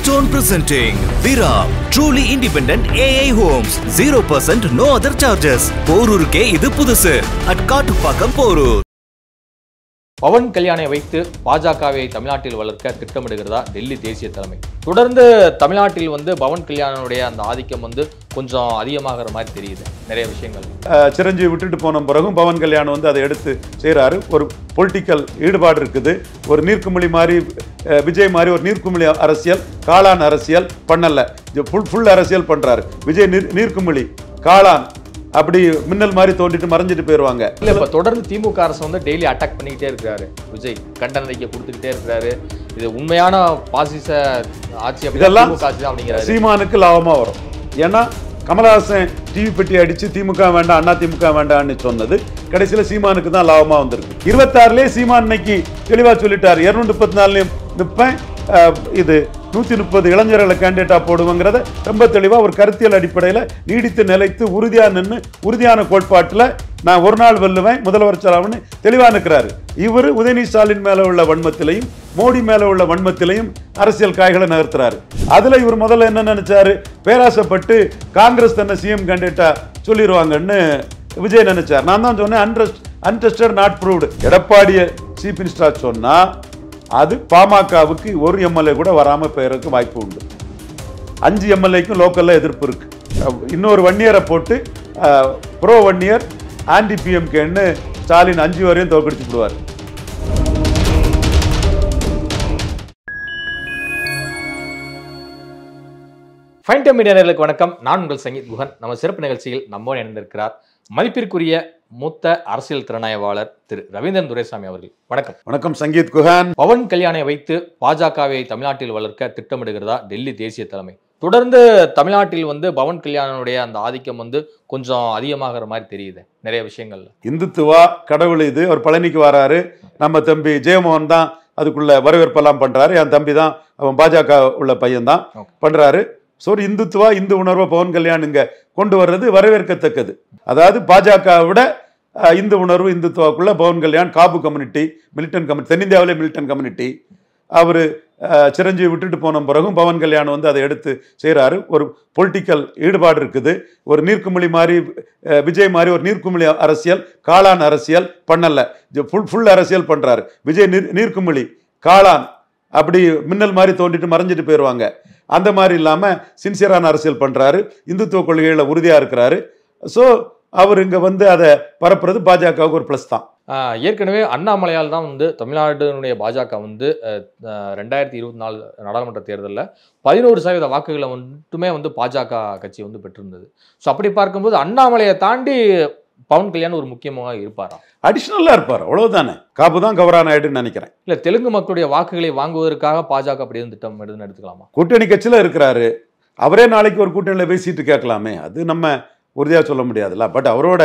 Keystone presenting Viram, truly independent AI homes, 0% no other charges. போரூருக்கே இது புதுசு at Kattupakkam Porur. Pawan கல்யாணை வைத்து பாஜகவை தமிழ்நாட்டில் வளர்க்க திட்டமிடுகிறதா டெல்லி தேசிய தலைமை. தொடர்ந்து தமிழ்நாட்டில் பவன் கல்யாணுடைய அந்த ஆதிக்கம் கொஞ்சம் அதிகமாகிற மாதிரி தெரியுது. நிறைய விஷயங்கள் சிரஞ்சீவி விட்டுட்டு போன பிறகும் பவன் கல்யாணம் அதை எடுத்து செய்கிறாரு. ஒரு பொலிட்டிக்கல் ஈடுபாடு இருக்குது. ஒரு நீர்க்குமிழி மாதிரி விஜய் மாதிரி ஒரு நீர்க்குமிழி அரசியல், காளான் அரசியல் பண்ணல. ஃபுல் அரசியல் பண்றாரு விஜய். நீர்க்குமிழி காளான் அப்படி மின்னல் மாதிரி தோண்டிட்டு மறைஞ்சிட்டு போயிருவாங்க. இல்ல இப்ப தொடர்ந்து திமுக அரசு டெய்லி அட்டாக் பண்ணிக்கிட்டே இருக்காரு விஜய். கண்டன அறிக்கை கொடுத்துக்கிட்டே இருக்கிறாரு. இது உண்மையான பாசிச ஆட்சி இதெல்லாம் அப்படிங்கிற சீமானுக்கு லாபமா வரும். ஏன்னா கமலஹாசன் டிவி பெட்டி அடிச்சு திமுக வேண்டாம் அண்ணா திமுக வேண்டாம்னு சொன்னது கடைசியில சீமானுக்கு தான் லாபமா வந்திருக்கு. 26லயே சீமான் இன்னைக்கு தெளிவா சொல்லிட்டாரு. 234 நிற்பேன், இது 130 இளைஞர்களை கேண்டிடேட்டா போடுவோங்கிறத ரொம்ப தெளிவா ஒரு கருத்தியல் அடிப்படையில் நீடித்து நிலைத்து உறுதியா நின்று உறுதியான கோட்பாட்டில் நான் ஒரு நாள் வெல்லுவேன் முதல்வர் செலவுன்னு தெளிவா நிற்கிறாரு. இவர் உதயநிதி ஸ்டாலின் மேல உள்ள வன்மத்திலையும் மோடி மேல உள்ள வன்மத்திலையும் அரசியல் காய்களை நகர்த்துறாரு. அதுல இவர் முதல்ல என்ன நினைச்சாரு, பேராசைப்பட்டு காங்கிரஸ் தன்னை சிஎம் கேண்டிடேட்டா சொல்லிடுவாங்கன்னு விஜய் நினைச்சார். நான் தான் சொன்னேன் அன்டெஸ்டட் நாட் ப்ரூவ்டு. எடப்பாடியை சீஃப் மினிஸ்டரா சொன்னா அது பாமகவுக்கு ஒரு எம்எல்ஏ கூட வராம போயறதுக்கு வாய்ப்பு உண்டு. 5 எம்எல்ஏக்கும் லோக்கல்ல எதிர்ப்பு இருக்கு. இன்னொரு 1 இயரை போட்டு ப்ரோ 1 இயர் ஆன்டி பிஎம்கேன்னு ஸ்டாலின் 5 வரையும் தோக்கடிச்சு விடுவார். ஃபைன் டைம் மீடியா நேயர்களுக்கு வணக்கம். நான் உங்கள் சங்கீத் குஹன். நம்ம சிறப்பு நிகழ்ச்சியில் நம்மோடு இணைந்திருக்கிறார் மதிப்பிற்குரிய மூத்த அரசியல் திறனாய்வாளர் திரு ரவீந்திரன் துரைசாமி அவர்கள். வணக்கம். வணக்கம் சங்கீத் குஹன். பவன் கல்யாணை வைத்து பாஜகவை தமிழ்நாட்டில் வளர்க்க திட்டமிடுகிறதா டெல்லி தேசிய தலைமை. தொடர்ந்து தமிழ்நாட்டில் பவன் கல்யாணுடைய அந்த ஆதிக்கம் கொஞ்சம் அதிகமாகிற மாதிரி தெரியுது. நிறைய விஷயங்கள்ல இந்துத்துவா கடவுள் இது. அவர் பழனிக்கு வராரு. நம்ம தம்பி ஜெயமோகன் தான் அதுக்குள்ள வரவேற்பெல்லாம் பண்றாரு. என் தம்பி தான், அவன் பாஜக உள்ள பையன் தான் பண்றாரு. ஸோ இந்துத்துவா இந்து உணர்வை பவன் கல்யாண் இங்க கொண்டு வர்றது வரவேற்கத்தக்கது. அதாவது பாஜக விட இந்து உணர்வு இந்துத்துவாக்குள்ள Pawan Kalyan Kapu community, militant community, தென்னிந்தியாவிலே மிலிட்டன் கம்யூனிட்டி. அவர் சிரஞ்சீவி விட்டுட்டு போன பிறகும் பவன் கல்யாண் அதை எடுத்து செய்கிறாரு. ஒரு பொலிட்டிக்கல் ஈடுபாடு இருக்குது. ஒரு நீர்க்குமிழி மாதிரி விஜய் மாதிரி ஒரு நீர்க்குமிழி அரசியல், காளான் அரசியல் பண்ணல. ஃபுல் அரசியல் பண்றாரு விஜய். நீர்க்குமிழி காளான் அப்படி மின்னல் மாதிரி தோண்டிட்டு மறைஞ்சிட்டு போயிடுவாங்க. அந்த மாதிரி இல்லாம சின்சியரான அரசியல் பண்றாரு. இந்துத்துவ கொள்கைகளை உறுதியா இருக்கிறாரு. ஸோ அவர் இங்க அதை பரப்புறது பாஜகவுக்கு ஒரு பிளஸ் தான். ஏற்கனவே அண்ணாமலையால் தான் தமிழ்நாடுனுடைய பாஜக 2024 நாடாளுமன்ற தேர்தலில் 11% வாக்குகளை மட்டுமே பாஜக கட்சி பெற்றிருந்தது. ஸோ அப்படி பார்க்கும்போது அண்ணாமலையை தாண்டி பவன் கல்யாண் ஒரு முக்கியமாக இருப்பாரா? அடிஷனலா இருப்பார், அவ்வளவுதானே. காபு தான் கவரான ஆயிடுன்னு நினைக்கிறேன். இல்ல தெலுங்கு மக்களுடைய வாக்குகளை வாங்குவதற்காக பாஜக அப்படி திட்டம் எடுத்துக்கலாமா? கூட்டணி கட்சியில இருக்கிறாரு. அவரே நாளைக்கு ஒரு கூட்டணியில பேசிட்டு கேட்கலாமே, அது நம்ம உறுதியா சொல்ல முடியாதுல்ல. பட் அவரோட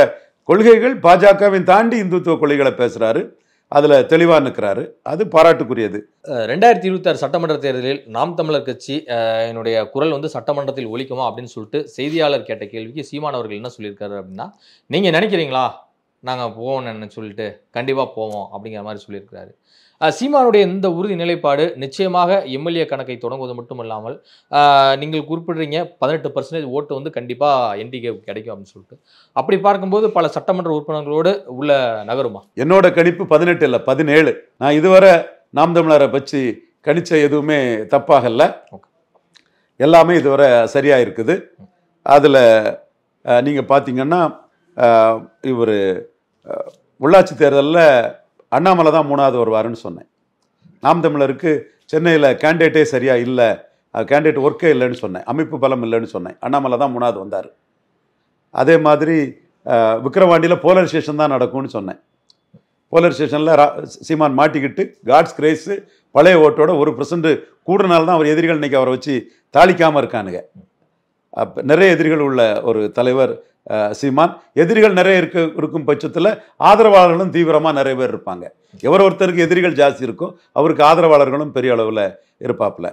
கொள்கைகள் பாஜகவின் தாண்டி இந்துத்துவ கொள்கைகளை பேசுறாரு. அதுல தெளிவா நிற்கிறாரு. அது பாராட்டுக்குரியது. 2026 சட்டமன்ற தேர்தலில் நாம் தமிழர் கட்சி என்னுடைய குரல் சட்டமன்றத்தில் ஒலிக்குமா அப்படின்னு சொல்லிட்டு செய்தியாளர் கேட்ட கேள்விக்கு சீமான் அவர்கள் என்ன சொல்லியிருக்காரு அப்படின்னா, நீங்க நினைக்கிறீங்களா நாங்கள் போவோம்னு சொல்லிட்டு கண்டிப்பாக போவோம் அப்படிங்கிற மாதிரி சொல்லியிருக்கிறாரு. சீமானுடைய இந்த உறுதி நிலைப்பாடு நிச்சயமாக எம்எல்ஏ கணக்கை தொடங்குவது மட்டும் இல்லாமல் நீங்கள் குறிப்பிடுறீங்க 18% ஓட்டு கண்டிப்பாக என்டிகே கிடைக்கும் அப்படின்னு சொல்லிட்டு, அப்படி பார்க்கும்போது பல சட்டமன்ற உறுப்பினர்களோடு உள்ள நகருமா? என்னோட கணிப்பு 18 இல்லை 17. நான் இதுவரை நாம் தமிழரை பற்றி கணிச்ச எதுவுமே தப்பாகல. எல்லாமே இதுவரை சரியா இருக்குது. அதுல நீங்க பார்த்தீங்கன்னா இவர் உள்ளாட்சி தேர்தலில் அண்ணாமலை தான் 3வது வருவாருன்னு சொன்னேன். நாம் தமிழருக்கு சென்னையில் கேண்டிடேட்டே சரியா இல்லை, கேண்டிடேட் ஒர்க்கே இல்லைன்னு சொன்னேன், அமைப்பு பலம் இல்லைன்னு சொன்னேன். அண்ணாமலை தான் 3வது வந்தார். அதே மாதிரி விக்கிரவாண்டியில் போலரைசேஷன் தான் நடக்கும்னு சொன்னேன். போலரைசேஷனில் சீமான் மாட்டிக்கிட்டு காட்ஸ் கிரேஸு பழைய ஓட்டோட 1% கூடுனால தான் அவர் எதிரிகள் இன்னைக்கு அவரை வச்சு தாளிக்காமல் இருக்கானுங்க. நிறைய எதிரிகள் உள்ள ஒரு தலைவர் சீமான். எதிரிகள் நிறைய இருக்கும் பட்சத்தில் ஆதரவாளர்களும் தீவிரமாக நிறைய பேர் இருப்பாங்க. ஒருத்தருக்கு எதிரிகள் ஜாஸ்தி இருக்கும், அவருக்கு ஆதரவாளர்களும் பெரிய அளவில் இருப்பாப்புல.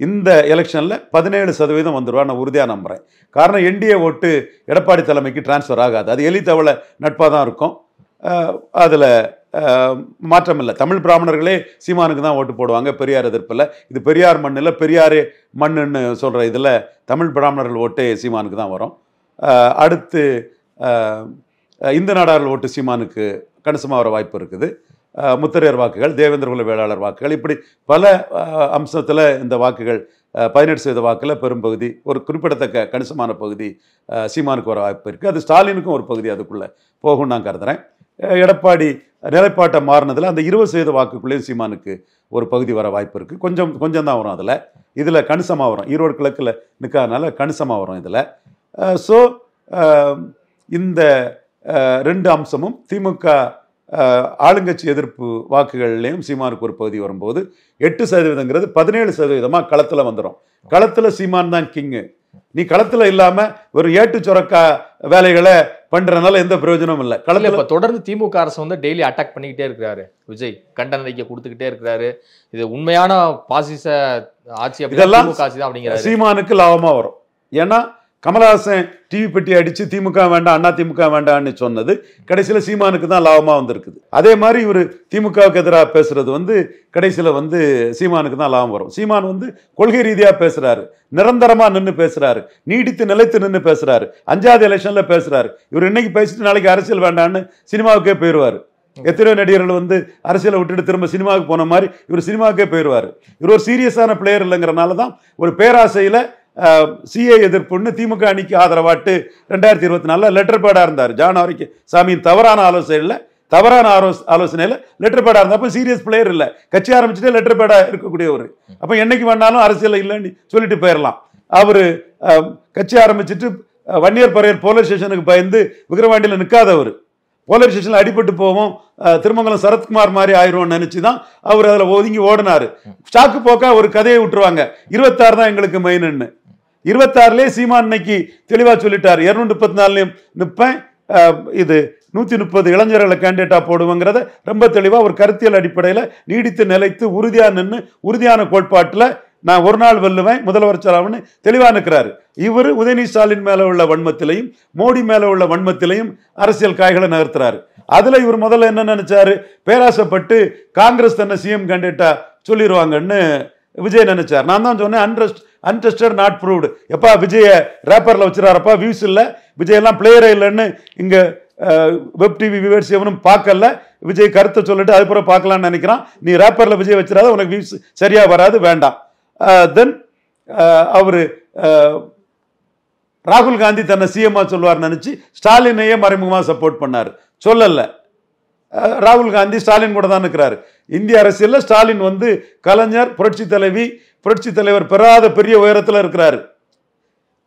இந்த எலெக்ஷனில் 17% வந்துடுவா நான் உறுதியாக நம்புகிறேன். காரணம் என்டிஏ ஓட்டு எடப்பாடி தலைமைக்கு டிரான்ஸ்ஃபர் ஆகாது. அது எலி தவளை நட்பாக தான் இருக்கும். அதில் மாற்றம் இல்லை. தமிழ் பிராமணர்களே சீமானுக்கு தான் ஓட்டு போடுவாங்க பெரியார் எதிர்ப்பில். இது பெரியார் மண்ணில் பெரியாரே மண்ணுன்னு சொல்கிற இதில் தமிழ் பிராமணர்கள் ஓட்டே சீமானுக்கு தான் வரும். அடுத்து இந்து நாடார்கள் ஓட்டு சீமானுக்கு கணிசமாக வர வாய்ப்பு இருக்குது. முத்தரையர் வாக்குகள், தேவேந்திர குல வேளாளர் வாக்குகள், இப்படி பல அம்சத்தில் இந்த வாக்குகள் 18% வாக்கில் பெரும்பகுதி, ஒரு குறிப்பிடத்தக்க கணிசமான பகுதி சீமானுக்கு வர வாய்ப்பு இருக்குது. அது ஸ்டாலினுக்கும் ஒரு பகுதி அதுக்குள்ளே போகும்னு நான் கருதுறேன். எடப்பாடி நிலைப்பாட்டை மாறினதில் அந்த 20% வாக்குக்குள்ளேயும் சீமானுக்கு ஒரு பகுதி வர வாய்ப்பு இருக்குது. கொஞ்சம் தான் வரும். இதில் கணிசமாக வரும். ஈரோடு கிழக்கில் நிற்காதனால கணிசமாக வரும் இதில். ஸோ இந்த 2 அம்சமும் திமுக ஆளுங்கட்சி எதிர்ப்பு வாக்குகள்லையும் சீமானுக்கு ஒரு பகுதி வரும்போது 8% 17% களத்தில் வந்துடும். களத்தில் சீமான் தான் கிங்கு. நீ களத்தில் இல்லாமல் ஒரு ஏட்டு சுரக்கா வேலைகளை பண்றதுனால எந்த பிரயோஜனமும் இல்லை. களத்தில் தொடர்ந்து திமுக அரசு வந்து டெய்லி அட்டாக் பண்ணிக்கிட்டே இருக்கிறாரு விஜய், கண்டன அறிக்கை கொடுத்துக்கிட்டே இருக்கிறாரு. இது உண்மையான பாசிச ஆட்சி, இதெல்லாம் அப்படிங்கிற சீமானுக்கு லாபமா வரும். ஏன்னா கமலஹாசன் டிவி பெட்டி அடிச்சு திமுக வேண்டாம் அண்ணா திமுக வேண்டாம்னு சொன்னது கடைசியில் சீமானுக்கு தான் லாபமா வந்திருக்குது. அதே மாதிரி இவர் திமுகவுக்கு எதிராக பேசுறது வந்து கடைசியில் வந்து சீமானுக்கு தான் லாபம் வரும். சீமான் வந்து கொள்கை ரீதியா பேசுறாரு, நிரந்தரமா நின்று பேசுறாரு, நீடித்து நிலைத்து நின்று பேசுறாரு, 5வது எலெக்ஷன்ல பேசுறாரு. இவர் இன்னைக்கு பேசிட்டு நாளைக்கு அரசியல் வேண்டான்னு சினிமாவுக்கே போயிடுவாரு. எத்தனையோ நடிகர்கள் வந்து அரசியலை விட்டுட்டு திரும்ப சினிமாவுக்கு போன மாதிரி இவர் சினிமாவுக்கே போயிடுவார். இவர் ஒரு சீரியஸான பிளேயர் இல்லைங்கிறனால தான் ஒரு பேராசையில சிஏ எதிர்ப்புன்னு திமுக அணிக்கு ஆதரவாட்டு 2024 லெட்டர் பேடாக இருந்தார். ஜான் ஆரோக்கியசாமியின் தவறான ஆலோசனையில் லெட்டர் பேடாக இருந்தால் அப்போ சீரியஸ் பிளேயர் இல்லை, கட்சி ஆரம்பிச்சுட்டே லெட்டர் பேடாக இருக்கக்கூடியவர். அப்போ என்னைக்கு வேணாலும் அரசியல் இல்லைன்னு சொல்லிட்டு போயிடலாம். அவர் கட்சி ஆரம்பிச்சுட்டு வன்னியர் பரையர் போலீஸ் ஸ்டேஷனுக்கு பயந்து விக்கிரவாண்டியில் நிற்காதவர். போலீஸ் ஸ்டேஷனில் அடிபட்டு போவோம், திருமங்கலம் சரத்குமார் மாதிரி ஆயிரும் நினைச்சு தான் அவர் அதில் ஒதுங்கி ஓடினாரு. ஸ்டாக்கு போக்கா ஒரு கதையை விட்டுருவாங்க, 26 தான் எங்களுக்கு மெயின்னு. 26லே சீமான் இன்னைக்கு தெளிவாக சொல்லிட்டார், 234 நிற்பேன், இது 130 இளைஞர்களை கேண்டிடேட்டா போடுவோங்கிறத ரொம்ப தெளிவாக ஒரு கருத்தியல் அடிப்படையில் நீடித்து நிலைத்து உறுதியாக நின்று உறுதியான கோட்பாட்டில் நான் ஒரு நாள் வெல்லுவேன் முதலமைச்சராகனு தெளிவாக நிற்கிறாரு. இவர் உதயநிதி ஸ்டாலின் மேலே உள்ள வன்மத்திலையும் மோடி மேலே உள்ள வன்மத்திலையும் அரசியல் காய்களை நகர்த்துறாரு. அதில் இவர் முதல்ல என்ன நினைச்சாரு, பேராசைப்பட்டு காங்கிரஸ் தன்னை சிஎம் கேண்டிடேட்டா சொல்லிடுவாங்கன்னு விஜய் நினைச்சார். நான் தான் சொன்னேன் அன்டெஸ்டட் நாட் ப்ரூவ்டு. எப்பா விஜய ரேப்பரில் வச்சுறாரப்பா, வியூஸ் இல்லை, விஜய் எல்லாம் பிளேயரே இல்லைன்னு இங்கே வெப் டிவி வியூவர்ஸ் எவனும் பார்க்கல. விஜய் கருத்தை சொல்லிட்டு அதுக்கப்புறம் பார்க்கலான்னு நினைக்கிறான். நீ ரேப்பரில் விஜய் வச்சிடாத, உனக்கு வியூஸ் சரியா வராது, வேண்டாம். தென் அவரு ராகுல் காந்தி தன்னை சிஎம்மா சொல்லுவார் நினைச்சு ஸ்டாலினையே மறைமுகமாக சப்போர்ட் பண்ணார். சொல்லல, ராகுல் காந்தி ஸ்டாலின் கூட தான் இருக்கிறாரு. இந்திய அரசியலில் ஸ்டாலின் வந்து கலைஞர், புரட்சி தலைவி, புரட்சி தலைவர் பெறாத பெரிய உயரத்தில் இருக்கிறாரு.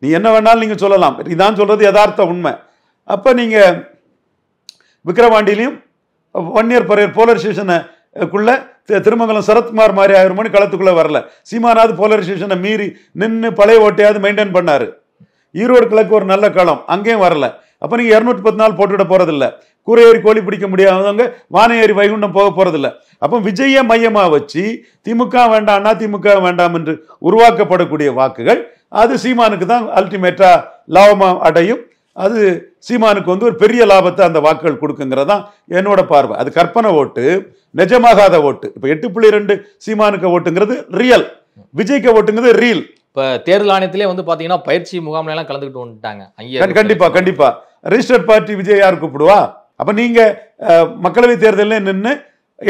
நீ என்ன வேணாலும் நீங்க சொல்லலாம், இதான் சொல்றது யதார்த்த உண்மை. அப்ப நீங்க விக்கிரவாண்டியிலையும் வன்னியர் பரையர் போலரைசேஷனுக்குள்ள திருமங்கலம் சரத்குமார் மாதிரி 1000 மணி களத்துக்குள்ள வரல. சீமானாவது போலரைசேஷனை மீறி நின்று பழைய ஓட்டையாவது மெயின்டைன் பண்ணாரு. ஈரோடு கிழக்கு ஒரு நல்ல களம், அங்கேயும் வரல. அப்ப நீங்க 214 போட்டுவிட போறதில்ல. கூரையேறி கோழி பிடிக்க முடியாதவங்க வானையேறி வைகுண்டம் போக போறதில்ல. அப்போ விஜய மையமா வச்சு திமுக வேண்டாம் அண்ணா திமுக வேண்டாம் என்று உருவாக்கப்படக்கூடிய வாக்குகள் அது சீமானுக்கு தான் அல்டிமேட்டா லாபமா அடையும். அது சீமானுக்கு வந்து ஒரு பெரிய லாபத்தை அந்த வாக்குகள் கொடுக்குங்கிறதான் என்னோட பார்வை. அது கற்பனை ஓட்டு, நிஜமாகாத ஓட்டு. இப்ப 8.2 சீமானுக்கு ஓட்டுங்கிறது ரியல், விஜய்க்கு ஓட்டுங்கிறது ரீல். இப்ப தேர்தல் ஆணையத்திலே வந்து பாத்தீங்கன்னா பயிற்சி முகாம்ல எல்லாம் கலந்துக்கிட்டு வந்துட்டாங்க. கண்டிப்பா ரெஜிஸ்டர்ட் பார்ட்டி விஜய் யார் கூப்பிடுவா? அப்ப நீங்க மக்களவை தேர்தலில் நின்று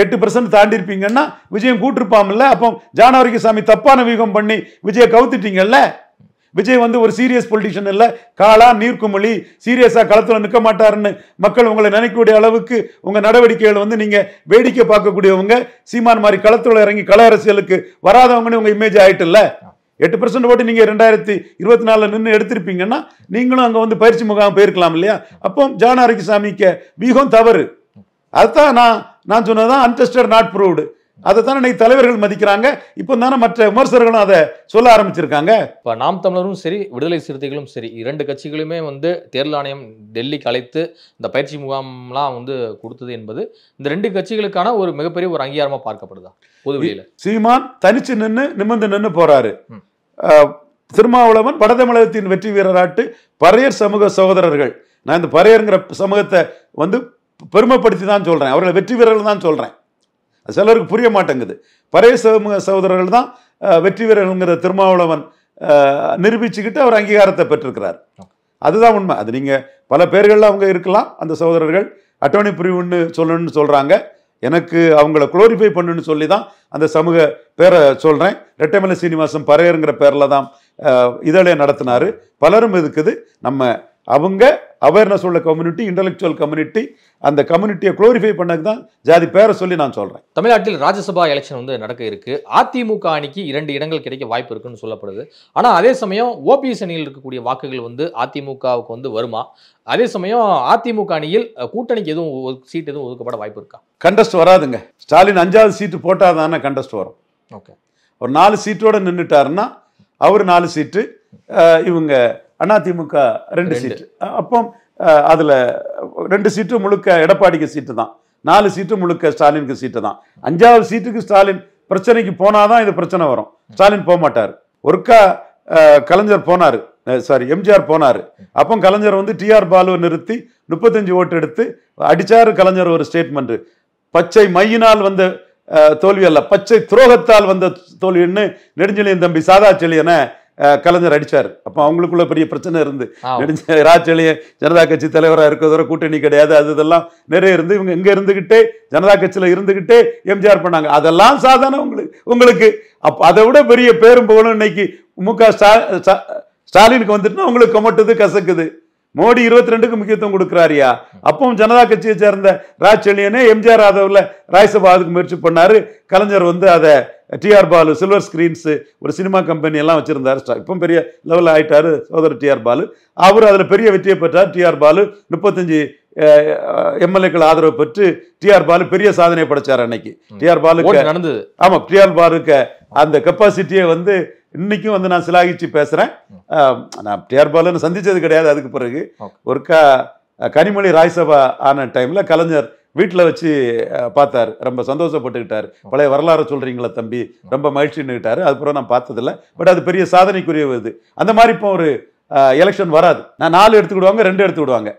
8% தாண்டி இருப்பீங்கன்னா விஜயம் கூட்டிருப்பாங்கல்ல. அப்போ ஜான் ஆரோக்கியசாமி தப்பான வியூகம் பண்ணி விஜயை கவுத்துட்டீங்கல்ல. விஜய் வந்து ஒரு சீரியஸ் பொலிட்டிஷியன் இல்ல, காலா நீர்க்குமொழி, சீரியஸா களத்துல நிற்க மாட்டாருன்னு மக்கள் உங்களை நினைக்கக்கூடிய அளவுக்கு உங்க நடவடிக்கைகள் வந்து நீங்க வேடிக்கை பார்க்கக்கூடியவங்க. சீமான் மாதிரி களத்துல இறங்கி கள அரசியலுக்கு வராதவங்கன்னு உங்க இமேஜ் ஆயிட்டுல்ல. 8% ஓட்டு நீங்க 2024 நின்று எடுத்திருப்பீங்கன்னா நீங்களும் அங்க வந்து பயிற்சி முகாம் போயிருக்கலாம் இல்லையா? அப்போ ஜான் ஆரோக்கியசாமிக்கு வியூகம் தவறு. அதுதான் நான் சொன்னதான் அன்டெஸ்டட் நாட் ப்ரூவ்டு. அதை தானே இன்னைக்கு தலைவர்கள் மதிக்கிறாங்க. இப்போ தானே மற்ற விமர்சகர்களும் அதை சொல்ல ஆரம்பிச்சிருக்காங்க. இப்போ நாம் தமிழரும் சரி, விடுதலை சிறுத்தைகளும் சரி, 2 கட்சிகளுமே வந்து தேர்தல் ஆணையம் டெல்லிக்கு அழைத்து இந்த பயிற்சி முகாம்லாம் வந்து கொடுத்தது என்பது இந்த 2 கட்சிகளுக்கான ஒரு மிகப்பெரிய ஒரு அங்கீகாரமா பார்க்கப்படுதா பொதுவெளியில? சீமான் தனிச்சு நிமிர்ந்து நின்று போறாரு. திருமாவளவன் வடதமிழகத்தின் வெற்றி வீரராட்டு பறையர் சமூக சகோதரர்கள். நான் இந்த பறையருங்கிற சமூகத்தை வந்து பெருமைப்படுத்தி தான் சொல்றேன், அவர்களை வெற்றி வீரர்கள் தான் சொல்றேன். சிலருக்கு புரிய மாட்டேங்குது. பழைய சகோதரர்கள் தான் வெற்றி வீரர்கள்ங்கிற திருமாவளவன் நிரூபிச்சுக்கிட்டு அவர் அங்கீகாரத்தை பெற்றிருக்கிறார். அதுதான் உண்மை. அது நீங்க பல பேர்கள்ல அவங்க இருக்கலாம். அந்த சகோதரர்கள் அட்டோர்னி பிரிவுன்னு சொல்லணும்னு சொல்றாங்க. எனக்கு அவங்கள குளோரிஃபை பண்ணுன்னு சொல்லி தான் அந்த சமூக பேரை சொல்றேன். ரெட்டைமலை சீனிவாசன் பறையருங்கிற பேர்ல தான் இதழே நடத்தினாரு. பலரும் இருக்குது. நம்ம அவங்க அவேர்னஸ் உள்ள கம்யூனிட்டி, இன்டலெக்சுவல் கம்யூனிட்டி, அந்த கம்யூனிட்டியை குளோரிஃபை பண்ணது தான் ஜாதி பேரை சொல்லி நான் சொல்றேன். தமிழ்நாட்டில் ராஜ்யசபா எலெக்ஷன் வந்து நடக்க இருக்கு. அதிமுக அணிக்கு 2 இடங்கள் கிடைக்க வாய்ப்பு இருக்குன்னு சொல்லப்படுது. ஆனா அதே சமயம் ஓபிஎஸ் அணியில் இருக்கக்கூடிய வாக்குகள் வந்து அதிமுகவுக்கு வந்து வருமா? அதே சமயம் அதிமுக அணியில் கூட்டணிக்கு எதுவும் சீட் எதுவும் ஒதுக்கப்பட வாய்ப்பு இருக்கா? கண்டஸ்ட் வராதுங்க. ஸ்டாலின் 5வது சீட்டு போட்டால் தானே கண்டஸ்ட் வரும். ஓகே, ஒரு 4 சீட்டோட நின்றுட்டாருன்னா அவர் 4 சீட்டு, இவங்க அதிமுக 2 சீட்டு. அப்போ அதுல 2 சீட்டு முழுக்க எடப்பாடிக்கு சீட்டு தான், 4 சீட்டு முழுக்க ஸ்டாலினுக்கு சீட்டு தான். 5வது சீட்டுக்கு ஸ்டாலின் பிரச்சனைக்கு போனாதான் இது பிரச்சனை வரும். ஸ்டாலின் போக மாட்டார். ஒருக்கா கலைஞர் போனாரு, எம்ஜிஆர் போனாரு. அப்போ கலைஞர் வந்து டிஆர் பாலுவை நிறுத்தி 35 ஓட்டு எடுத்து அடிச்சாரு. கலைஞர் ஒரு ஸ்டேட்மெண்ட், பச்சை மையினால் வந்த தோல்வி அல்ல, பச்சை துரோகத்தால் வந்த தோல்வின்னு நெடுஞ்செழியன் தம்பி சாதா செழியனை கலைஞர் அடிச்சார். அப்போ அவங்களுக்குள்ள பெரிய பிரச்சனை இருந்து, ராச்செழியன் ஜனதா கட்சி தலைவராக இருக்கிறதோட கூட்டணி கிடையாது, அது இதெல்லாம் நிறைய இருந்து இவங்க இங்க இருந்துகிட்டே ஜனதா கட்சியில இருந்துகிட்டே எம்ஜிஆர் பண்ணாங்க. அதெல்லாம் சாதாரண உங்களுக்கு அப்ப அதை விட பெரிய பேரும் புகழும் இன்னைக்கு ஸ்டாலினுக்கு வந்துட்டுனா உங்களுக்கு கமட்டுது, கசக்குது. மோடி 22க்கு முக்கியத்துவம் கொடுக்கிறாரியா? அப்பவும் ஜனதா கட்சியை சேர்ந்த ராச்செழியனே எம்ஜிஆர் ஆதவ்ல ராஜ்யசபாவுக்கு முயற்சி பண்ணாரு. கலைஞர் வந்து அதை டிஆர் பாலு சில்வர் ஸ்கிரீன்ஸ் ஒரு சினிமா கம்பெனி எல்லாம் வச்சிருந்தாரு. இப்போ பெரிய லெவலில் ஆயிட்டாரு சகோதரர் டிஆர் பாலு. அவர் அதுல பெரிய வெற்றியை பெற்றார். டிஆர் பாலு 35 எம்எல்ஏக்கள் ஆதரவு பெற்று டிஆர் பாலு பெரிய சாதனை படைச்சார் அன்னைக்கு. டிஆர் பாலுக்கு நடந்தது. ஆமா, டிஆர் பாலுக்கு அந்த கெப்பாசிட்டியை வந்து இன்னைக்கும் வந்து நான் சிலாகிச்சு பேசுறேன். நான் டிஆர் பாலுன்னு சந்திச்சது கிடையாது. அதுக்கு பிறகு ஒருக்கா கனிமொழி ராஜ்யசபா ஆன டைம்ல கலைஞர் வீட்டில் வச்சு பார்த்தாரு, ரொம்ப சந்தோஷப்பட்டுக்கிட்டாரு. பழைய வரலாறு சொல்றீங்களா தம்பி, ரொம்ப மகிழ்ச்சின்னுக்கிட்டாரு. அதுக்கப்புறம் நான் பார்த்ததில்ல. பட் அது பெரிய சாதனைக்குரியது. அந்த மாதிரி இப்போ ஒரு எலெக்ஷன் வராது. நான் 4 எடுத்துக்கிடுவாங்க, 2 எடுத்துக்கிடுவாங்க.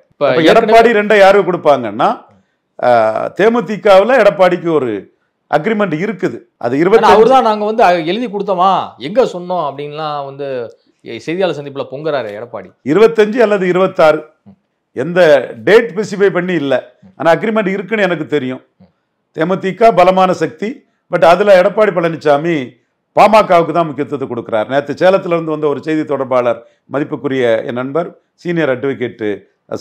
எடப்பாடி 2 யாருக்கு கொடுப்பாங்கன்னா தேமுதிகவில் எடப்பாடிக்கு ஒரு அக்ரிமெண்ட் இருக்குது. அது 20 அவர்தான் நாங்க வந்து எழுதி கொடுத்தோமா, எங்க சொன்னோம் அப்படின்லாம் வந்து செய்தியாளர் சந்திப்புல பொங்குறாரு எடப்பாடி. 25 அல்லது 26 எந்த டேட் ஸ்பெசிஃபை பண்ணி இல்லை. ஆனால் அக்ரிமெண்ட் இருக்குன்னு எனக்கு தெரியும். தேமுதிக பலமான சக்தி. பட் அதில் எடப்பாடி பழனிசாமி பாமகவுக்கு தான் முக்கியத்துவத்தை கொடுக்குறார். நேற்று சேலத்திலிருந்து வந்த ஒரு செய்தி தொடர்பாளர், மதிப்புக்குரிய என் நண்பர் சீனியர் அட்வொகேட்டு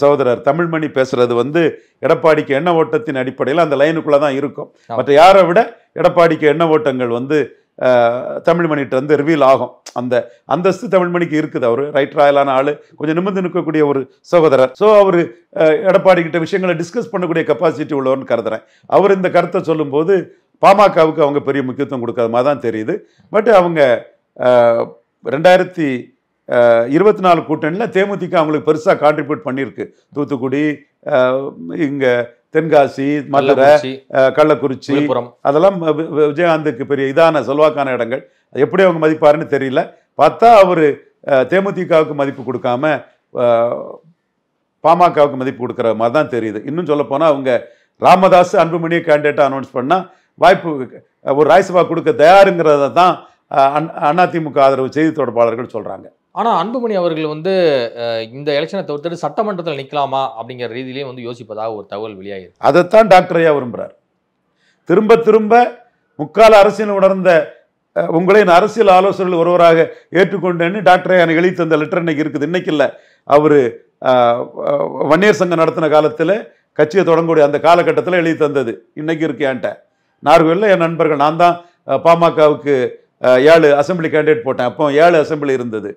சகோதரர் தமிழ்மணி பேசுறது வந்து எடப்பாடிக்கு எண்ண ஓட்டத்தின் அடிப்படையில் அந்த லைனுக்குள்ள தான் இருக்கும். மற்ற யாரை விட எடப்பாடிக்கு எண்ண ஓட்டங்கள் வந்து தமிழ்மணிகிட்ட வந்து ரிவீல் ஆகும். அந்த அந்தஸ்து தமிழ்மணிக்கு இருக்குது. அவர் ரைட் ராயலான ஆளு, கொஞ்சம் நிமிர்ந்து நிற்கக்கூடிய ஒரு சகோதரர். ஸோ அவர் எடப்பாடி கிட்ட விஷயங்களை டிஸ்கஸ் பண்ணக்கூடிய கெப்பாசிட்டி உள்ளவர்னு கருதுறேன். அவர் இந்த கருத்தை சொல்லும்போது பாமகவுக்கு அவங்க பெரிய முக்கியத்துவம் கொடுக்காத மாதிரி தான் தெரியுது. பட் அவங்க 2024 கூட்டணியில் தேமுதிக அவங்களுக்கு பெருசாக கான்ட்ரிபியூட் பண்ணியிருக்கு. தூத்துக்குடி, இங்க தென்காசி, மதுரை, கள்ளக்குறிச்சி, அதெல்லாம் விஜயகாந்துக்கு பெரிய இதான செல்வாக்கான இடங்கள். எப்படி அவங்க மதிப்பாருன்னு தெரியல. பார்த்தா அவரு தேமுதிகவுக்கு மதிப்பு கொடுக்காம பாமகவுக்கு மதிப்பு கொடுக்குற மாதிரி தான் தெரியுது. இன்னும் சொல்ல போனா அவங்க ராமதாஸ் அன்புமணியை கேண்டிடேட்டா அனௌன்ஸ் பண்ணா வாய்ப்பு ஒரு ராஜ்யசபா கொடுக்க தயாருங்கிறத தான் அதிமுக ஆதரவு செய்தி தொடர்பாளர்கள் சொல்றாங்க. ஆனா அன்புமணி அவர்கள் வந்து இந்த எலெக்ஷனை தவிர்த்துட்டு சட்டமன்றத்தில் நிற்கலாமா அப்படிங்கிற ரீதியிலேயே வந்து யோசிப்பதாக ஒரு தகவல் வெளியாகிருக்கு. அதைத்தான் டாக்டர் ஐயா விரும்புறார். திரும்ப திரும்ப முக்கால அரசியல் உணர்ந்த உங்களை அரசியல் ஆலோசகர்கள் ஒருவராக ஏற்றுக்கொண்டேன்னு டாக்டர் ஐயா எழுதி தந்த லெட்டர் இன்னைக்கு இருக்குது. இன்னைக்கு இல்லை, அவரு வன்னியர் சங்கம் நடத்தின காலத்தில் கட்சியை தொடங்கக்கூடிய அந்த காலகட்டத்தில் எழுதி தந்தது இன்னைக்கு இருக்கு என்கிட்ட. நார்வேலில் என் நண்பர்கள், நான் தான் பாமகவுக்கு 7 அசம்பிளி கேண்டிடேட் போட்டேன். அப்போ 7 அசம்பிளி இருந்தது.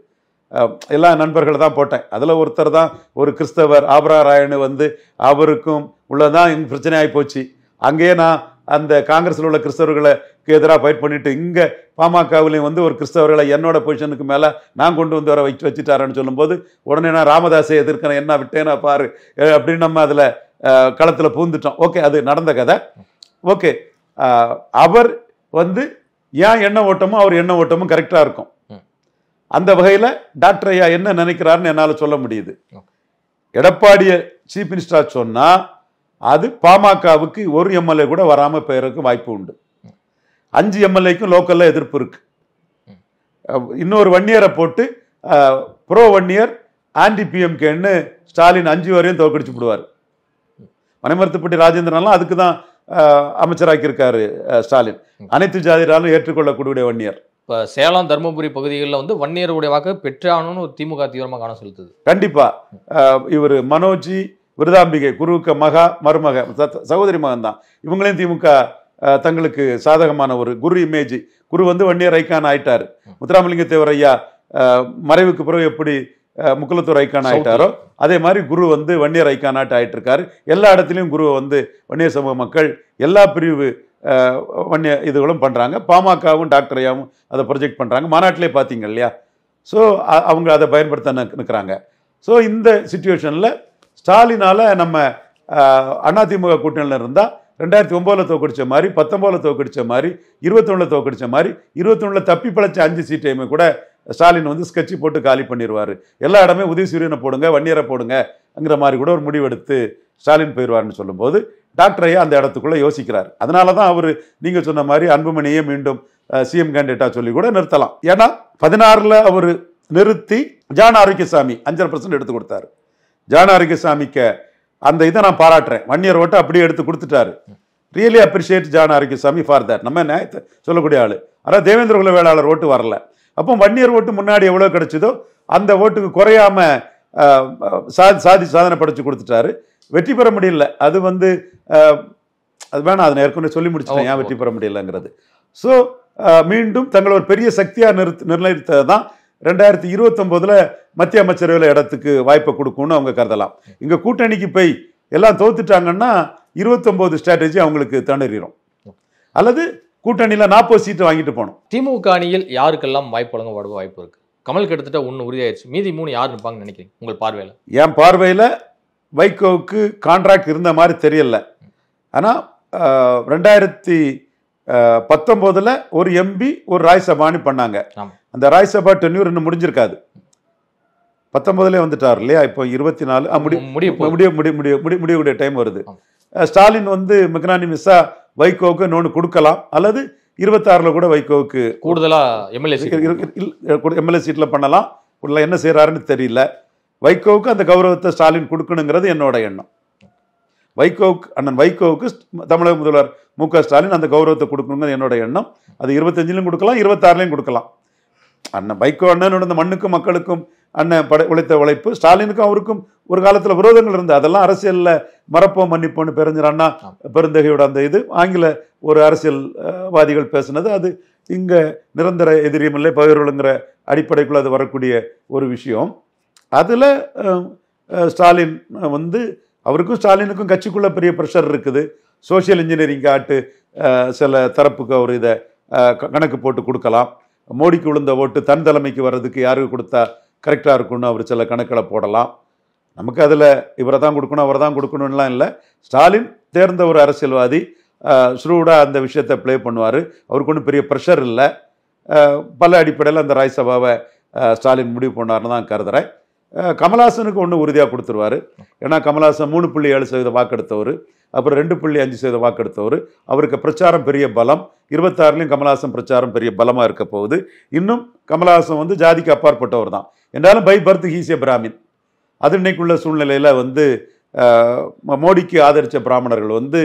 எல்லா நண்பர்கள் தான் போட்டேன். அதில் ஒருத்தர் தான் ஒரு கிறிஸ்தவர் ஆபரா ராயனு வந்து அவருக்கும் உள்ளதான் பிரச்சனை ஆகி போச்சு. அங்கேயே நான் அந்த காங்கிரஸில் உள்ள கிறிஸ்தவர்களுக்கு எதிராக ஃபைட் பண்ணிட்டு இங்கே பாமகவிலையும் வந்து ஒரு கிறிஸ்தவர்களை என்னோட பொசிஷனுக்கு மேலே நான் கொண்டு வந்து வர வச்சுட்டாரன்னு சொல்லும்போது உடனே நான் ராமதாஸை எதிர்க்கிறேன், என்ன விட்டேன்னா பாரு அப்படின்னு நம்ம அதில் களத்தில் பூந்துட்டோம். ஓகே, அது நடந்த கதை. ஓகே, அவர் வந்து ஏன் எண்ண ஓட்டமும் அவர் எண்ண ஓட்டமும் கரெக்டாக இருக்கும். அந்த வகையில் டாக்டர் ஐயா என்ன நினைக்கிறாருன்னு என்னால் சொல்ல முடியுது. எடப்பாடியை சீஃப் மினிஸ்டராக சொன்னால் அது பாமகவுக்கு ஒரு எம்எல்ஏ கூட வராமல் போயிருக்கு வாய்ப்பு உண்டு. 5 எம்எல்ஏக்கும் லோக்கல்ல எதிர்ப்பு இருக்கு. இன்னொரு 1 இயரை போட்டு ப்ரோ 1 இயர் ஆன்டி பிஎம்கேன்னு ஸ்டாலின் 5 வரையும் தோற்கடிச்சு விடுவார். மணிமருத்துப்பட்டி ராஜேந்திரன்லாம் அதுக்கு தான் அமைச்சராக்கியிருக்காரு ஸ்டாலின். அனைத்து ஜாதியாலும் ஏற்றுக்கொள்ளக்கூடிய 1 இயர். இப்போ சேலம் தருமபுரி பகுதிகளில் வந்து 1 இயருடைய வாக்கு பெற்றானுன்னு ஒரு திமுக தீவிரமாக கவனம் செலுத்துது. கண்டிப்பா இவர் மனோஜி விருதாம்பிகை குருவுக்கு மகா மருமக சகோதரி மகன் தான். இவங்களையும் திமுக தங்களுக்கு சாதகமான ஒரு குரு இமேஜ். குரு வந்து 1 இயர் ஐக்கான் ஆயிட்டாரு. முத்துராமலிங்க தேவர் ஐயா மறைவுக்கு பிறகு எப்படி முக்குலத்தூர் ஐக்கான் ஆயிட்டாரோ அதே மாதிரி குரு வந்து 1 இயர் ஐக்கானாட்டு ஆயிட்டு இருக்காரு. எல்லா இடத்துலையும் குருவை வந்து வன்னியர் சமூக மக்கள் எல்லா பிரிவு வன்னிய இதுகளும் பண்றாங்க. பாமகவும் டாக்டர் ஐயாவும் அதை ப்ரொஜெக்ட் பண்றாங்க. மாநாட்டிலே பார்த்தீங்க இல்லையா? ஸோ அவங்க அதை பயன்படுத்த நிற்கிறாங்க. ஸோ இந்த சிச்சுவேஷன்ல ஸ்டாலினால நம்ம அதிமுக கூட்டணியில் இருந்தா 2009 தோக்கடிச்ச மாதிரி, 19 தோக்கடிச்ச மாதிரி, 21 தோக்கடிச்ச மாதிரி, 21 தப்பி பழச்ச 5 சீட்டையுமே கூட ஸ்டாலின் வந்து ஸ்கெட்சி போட்டு காலி பண்ணிடுவாரு. எல்லா இடமே உதயசூரியனை போடுங்க, 1 இயரை போடுங்கிற மாதிரி கூட ஒரு முடிவெடுத்து ஸ்டாலின் போயிடுவார்னு சொல்லும்போது டாக்டர் ஐயா அந்த இடத்துக்குள்ள யோசிக்கிறார். அதனால தான் அவர் நீங்க சொன்ன மாதிரி அன்புமணியை மீண்டும் சிஎம் கேண்டிடேட்டா சொல்லி கூட நிறுத்தலாம். ஏன்னா 16ல் அவர் நிறுத்தி ஜான் ஆரோக்கியசாமி 5.5% எடுத்து கொடுத்தாரு. ஜான் ஆரோக்கியசாமிக்கு அந்த இதை நான் பாராட்டுறேன். 1 இயர் ஓட்டு அப்படியே எடுத்து கொடுத்துட்டாரு. Really appreciate John Arokiasamy for that. நம்ம நியாயத்தை சொல்லக்கூடிய ஆளு. ஆனால் தேவேந்திர குல வேளாளர் ஓட்டு வரல. அப்போ 1 இயர் ஓட்டு முன்னாடி எவ்வளவு கிடைச்சதோ அந்த ஓட்டுக்கு குறையாம சாதனை படைச்சு கொடுத்துட்டாரு. வெற்றி பெற முடியல. அது வந்து அது வேணாம், அதை ஏற்கனவே சொல்லி முடிச்சுட்டேன் ஏன் வெற்றி பெற முடியலங்கிறது. ஸோ மீண்டும் தங்களை ஒரு பெரிய சக்தியா நிர்ணயித்தது தான் 2029 மத்திய அமைச்சரவையில் இடத்துக்கு வாய்ப்பை கொடுக்கும்னு அவங்க கருதலாம். இங்க கூட்டணிக்கு போய் எல்லாம் தோத்துட்டாங்கன்னா 29 ஸ்ட்ராட்டஜி அவங்களுக்கு திணறிடும். அல்லது கூட்டணியில 40 சீட்டு வாங்கிட்டு போகணும். திமுக அணியில் யாருக்கெல்லாம் வாய்ப்பு வழங்க வாய்ப்பு இருக்கு? கமல் கிட்டத்தட்ட 1 உறுதியாயிருச்சு. மீதி 3 யார் இருப்பாங்கன்னு நினைக்கிறீங்க உங்கள் பார்வையில? என் பார்வையில வைகோவுக்கு கான்ட்ராக்ட் இருந்த மாதிரி தெரியல. ஆனா 2019 ஒரு எம்பி ஒரு ராஜ்சபான்னு பண்ணாங்க. அந்த ராஜ்சபா டென்யூர் இன்னும் முடிஞ்சிருக்காது. 19 வந்துட்டார் இல்லையா? இப்போ 24 முடியக்கூடிய டைம் வருது. ஸ்டாலின் வந்து மெக்னானிமிஸா வைகோவுக்கு இன்னொன்று கொடுக்கலாம். அல்லது 26 கூட வைகோவுக்கு கூடுதலா எம்எல்ஏ சீட்ல பண்ணலாம். என்ன செய்யறாருன்னு தெரியல. வைகோவுக்கு அந்த கௌரவத்தை ஸ்டாலின் கொடுக்கணுங்கிறது என்னோட எண்ணம். அண்ணன் வைகோவுக்கு தமிழக முதல்வர் மு.க. ஸ்டாலின் அந்த கௌரவத்தை கொடுக்கணுங்கிறது என்னோட எண்ணம். அது 25லும் கொடுக்கலாம், 26லையும் கொடுக்கலாம். அண்ணன் வைகோ அண்ணனோட இந்த மண்ணுக்கும் மக்களுக்கும் அண்ணன் உழைத்த உழைப்பு, ஸ்டாலினுக்கும் அவருக்கும் ஒரு காலத்துல விரோதங்கள் இருந்தது. அதெல்லாம் அரசியல்ல மறப்போம் மன்னிப்போன்னு பெருஞ்சர் அண்ணா பெருந்தகையோட அந்த இது ஆங்கில ஒரு அரசியல்வாதிகள் பேசுனது. அது இங்க நிரந்தர எதிரியமில்லை பகிர்வுங்கிற அடிப்படைக்குள்ள அது வரக்கூடிய ஒரு விஷயம். அதுல ஸ்டாலின் வந்து அவருக்கும் ஸ்டாலினுக்கும் கட்சிக்குள்ள பெரிய ப்ரெஷர் இருக்குது. சோசியல் இன்ஜினியரிங் ஆட்டு சில தரப்புக்கு அவர் இதை கணக்கு போட்டு கொடுக்கலாம். மோடிக்கு விழுந்த ஓட்டு தன் தலைமைக்கு வர்றதுக்கு யாருக்கு கொடுத்தா கரெக்டாக இருக்கும்னு அவர் சில கணக்கில் போடலாம். நமக்கு அதில் இவரை தான் கொடுக்கணும் அவரை தான் கொடுக்கணும்லாம் இல்லை. ஸ்டாலின் தேர்ந்த ஒரு அரசியல்வாதி, ஸ்ரூடாக அந்த விஷயத்தை ப்ளே பண்ணுவார். அவருக்கு ஒன்றும் பெரிய ப்ரெஷர் இல்லை. பல அடிப்படையில் அந்த ராஜ்சபாவை ஸ்டாலின் முடிவு பண்ணார்னு தான் கருதுறேன். கமல்ஹாசனுக்கு ஒன்று உறுதியாக கொடுத்துருவார். ஏன்னா கமல்ஹாசன் 3.7% வாக்கெடுத்தவர், அப்புறம் 2.5% வாக்கெடுத்தவர். அவருக்கு பிரச்சாரம் பெரிய பலம். 26லையும் கமல்ஹாசன் பிரச்சாரம் பெரிய பலமாக இருக்க போகுது. இன்னும் கமல்ஹாசன் வந்து ஜாதிக்கு அப்பாற்பட்டவர் தான். என்றாலும் by birth he's a Brahmin. அது இன்னைக்குள்ள சூழ்நிலையில் வந்து மோடிக்கு ஆதரித்த பிராமணர்கள் வந்து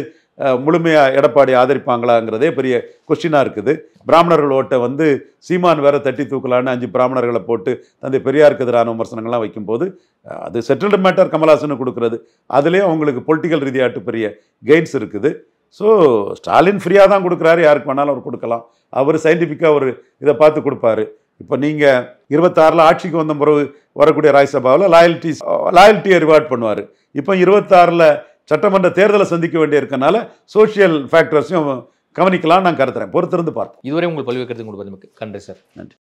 முழுமையாக எடப்பாடி ஆதரிப்பாங்களாங்கிறதே பெரிய கொஸ்டினாக இருக்குது. பிராமணர்கள் ஓட்டை வந்து சீமான் வேற தட்டி தூக்கலான்னு 5 பிராமணர்களை போட்டு தந்தை பெரியாருக்கு எதிரான விமர்சனங்கள்லாம் வைக்கும்போது அது செட்டில்டு மேட்டர் கமல்ஹாசனுக்கு கொடுக்குறது. அதுலேயும் அவங்களுக்கு பொலிட்டிக்கல் ரீதியாட்டு பெரிய கெயின்ஸ் இருக்குது. ஸோ ஸ்டாலின் ஃப்ரீயாக தான் கொடுக்குறாரு, யாருக்கு வேணாலும் அவர் கொடுக்கலாம். அவர் சயின்டிஃபிக்காக ஒரு இதை பார்த்து கொடுப்பாரு. இப்போ நீங்கள் 26ல் ஆட்சிக்கு வந்த பிறகு வரக்கூடிய ராஜ்சபாவில் லாயல்ட்டியை ரிவார்ட் பண்ணுவார். இப்போ 26ல் சட்டமன்ற தேர்தலை சந்திக்க வேண்டிய இருக்கனால சோசியல் ஃபேக்டர்ஸையும் கவனிக்கலாம் நான் கருத்துறேன். பொறுத்திருந்து பார்ப்போம். இதுவரை உங்கள் பல்வேறு கருத்து கொடுப்பதற்கு நன்றி சார். நன்றி.